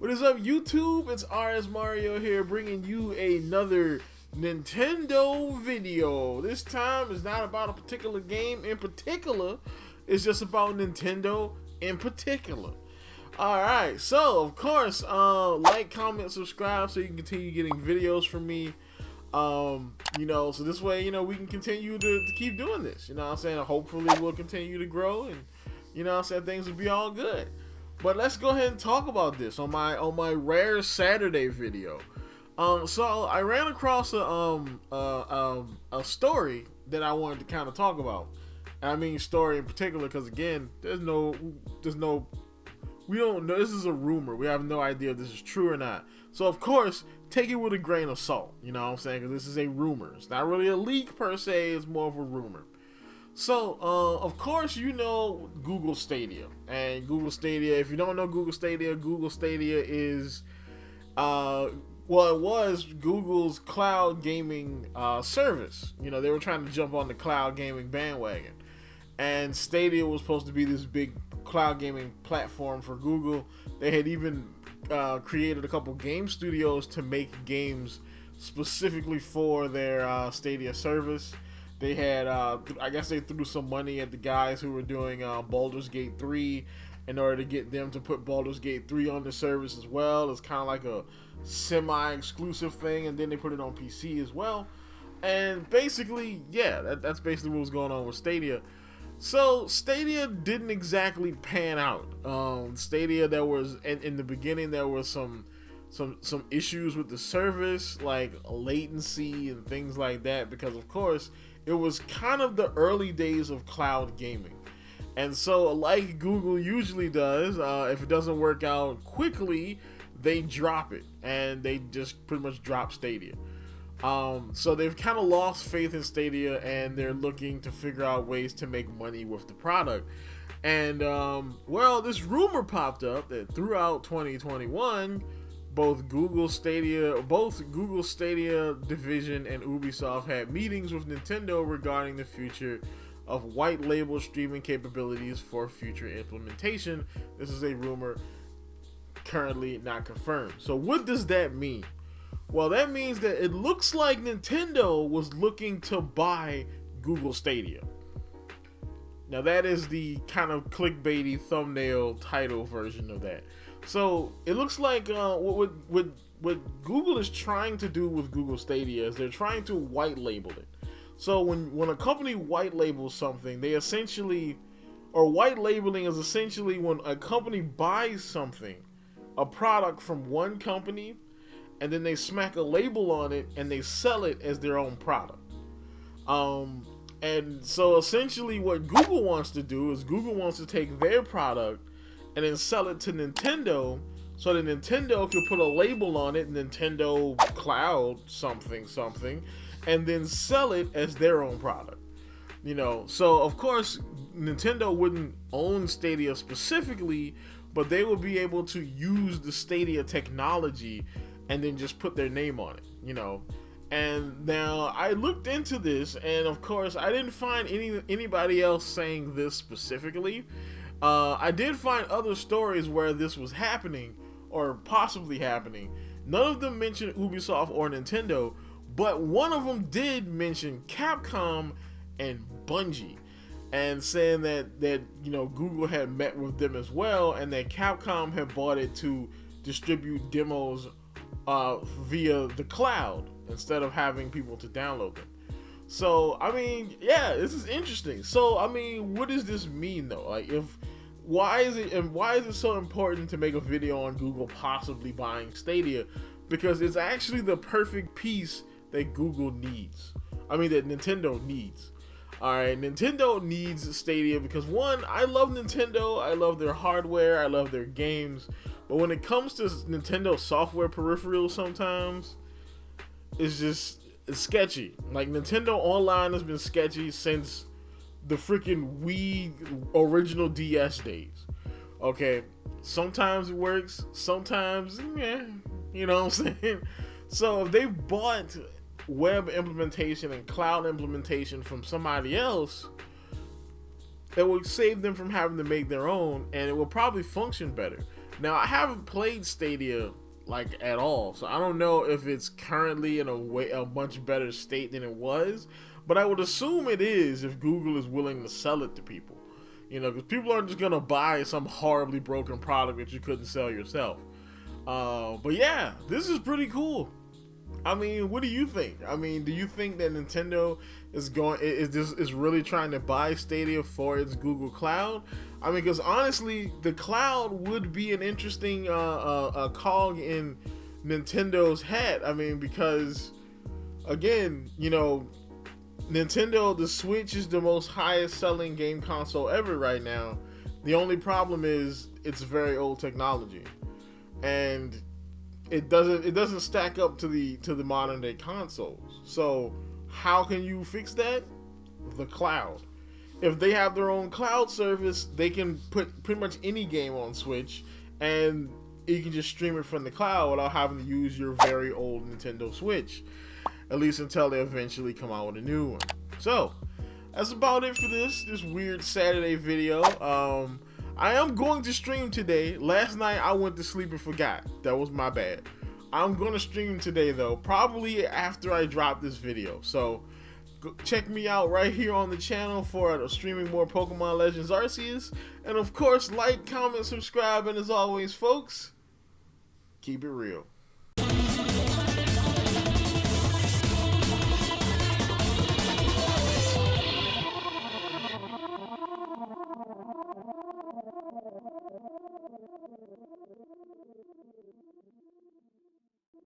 What is up, YouTube? It's RSMario here, bringing you another Nintendo video. This time is not about a particular game in particular. It's just about Nintendo in particular. Alright, so of course, like, comment, subscribe so you can continue getting videos from me. So this way, we can continue to keep doing this. You know what I'm saying? Hopefully we'll continue to grow, and things will be all good. But let's go ahead and talk about this on my rare Saturday video. So I ran across a story that I wanted to kind of talk about. And I mean story in particular because, again, we don't know. This is a rumor. We have no idea if this is true or not. So of course, take it with a grain of salt. You know what I'm saying? Because this is a rumor. It's not really a leak per se. It's more of a rumor. So, of course, Google Stadia. And Google Stadia, if you don't know Google Stadia is, it was Google's cloud gaming service. They were trying to jump on the cloud gaming bandwagon. And Stadia was supposed to be this big cloud gaming platform for Google. They had even created a couple game studios to make games specifically for their Stadia service. They had, I guess they threw some money at the guys who were doing Baldur's Gate 3 in order to get them to put Baldur's Gate 3 on the service as well. It's kind of like a semi-exclusive thing, and then they put it on PC as well. And basically, yeah, that's basically what was going on with Stadia. So Stadia didn't exactly pan out. Stadia, there was in the beginning there was some issues with the service, like latency and things like that, because of course it was kind of the early days of cloud gaming. And so, like Google usually does, if it doesn't work out quickly, they drop it, and they just pretty much drop Stadia. So they've kind of lost faith in Stadia, and they're looking to figure out ways to make money with the product. And this rumor popped up that throughout 2021, both Google Stadia division and Ubisoft had meetings with Nintendo regarding the future of white label streaming capabilities for future implementation. This is a rumor, currently not confirmed. So what does that mean? Well, that means that it looks like Nintendo was looking to buy Google Stadia. Now that is the kind of clickbaity thumbnail title version of that. So it looks like what Google is trying to do with Google Stadia is they're trying to white label it. So when a company white labels something, white labeling is essentially when a company buys something, a product from one company, and then they smack a label on it and they sell it as their own product. And so essentially what Google wants to do is Google wants to take their product and then sell it to Nintendo, so that Nintendo can put a label on it, Nintendo Cloud something, and then sell it as their own product. So of course Nintendo wouldn't own Stadia specifically, but they would be able to use the Stadia technology and then just put their name on it, And now I looked into this, and of course I didn't find anybody else saying this specifically. I did find other stories where this was happening or possibly happening. None of them mentioned Ubisoft or Nintendo, but one of them did mention Capcom and Bungie, and saying that Google had met with them as well, and that Capcom had bought it to distribute demos via the cloud instead of having people to download them. So, I mean, yeah, this is interesting. So, I mean, what does this mean though? Like, why is it so important to make a video on Google possibly buying Stadia? Because it's actually the perfect piece that Google needs. I mean, that Nintendo needs. Alright, Nintendo needs Stadia because, one, I love Nintendo, I love their hardware, I love their games, but when it comes to Nintendo software peripherals sometimes, it's sketchy. Like, Nintendo Online has been sketchy since the freaking Wii original DS days. Okay, sometimes it works, sometimes, you know what I'm saying? So if they bought web implementation and cloud implementation from somebody else, it would save them from having to make their own, and it will probably function better. Now, I haven't played Stadia like at all, so I don't know if it's currently in a much better state than it was, but I would assume it is if Google is willing to sell it to people. You know, because people aren't just gonna buy some horribly broken product that you couldn't sell yourself. But yeah, this is pretty cool. I mean, what do you think? I mean, do you think that Nintendo is really trying to buy Stadia for its Google Cloud? I mean, because honestly, the cloud would be an interesting cog in Nintendo's hat. I mean, because again, you know, Nintendo, the Switch is the most highest selling game console ever right now. The only problem is it's very old technology, and it doesn't stack up to the modern day consoles. So how can you fix that? The cloud. If they have their own cloud service, they can put pretty much any game on Switch, and you can just stream it from the cloud without having to use your very old Nintendo Switch. At least until they eventually come out with a new one. So that's about it for this weird Saturday video. I am going to stream today. Last night I went to sleep and forgot. That was my bad. I'm going to stream today though, probably after I drop this video. So check me out right here on the channel for streaming more Pokemon Legends Arceus. And of course, like, comment, subscribe, and as always, folks, keep it real.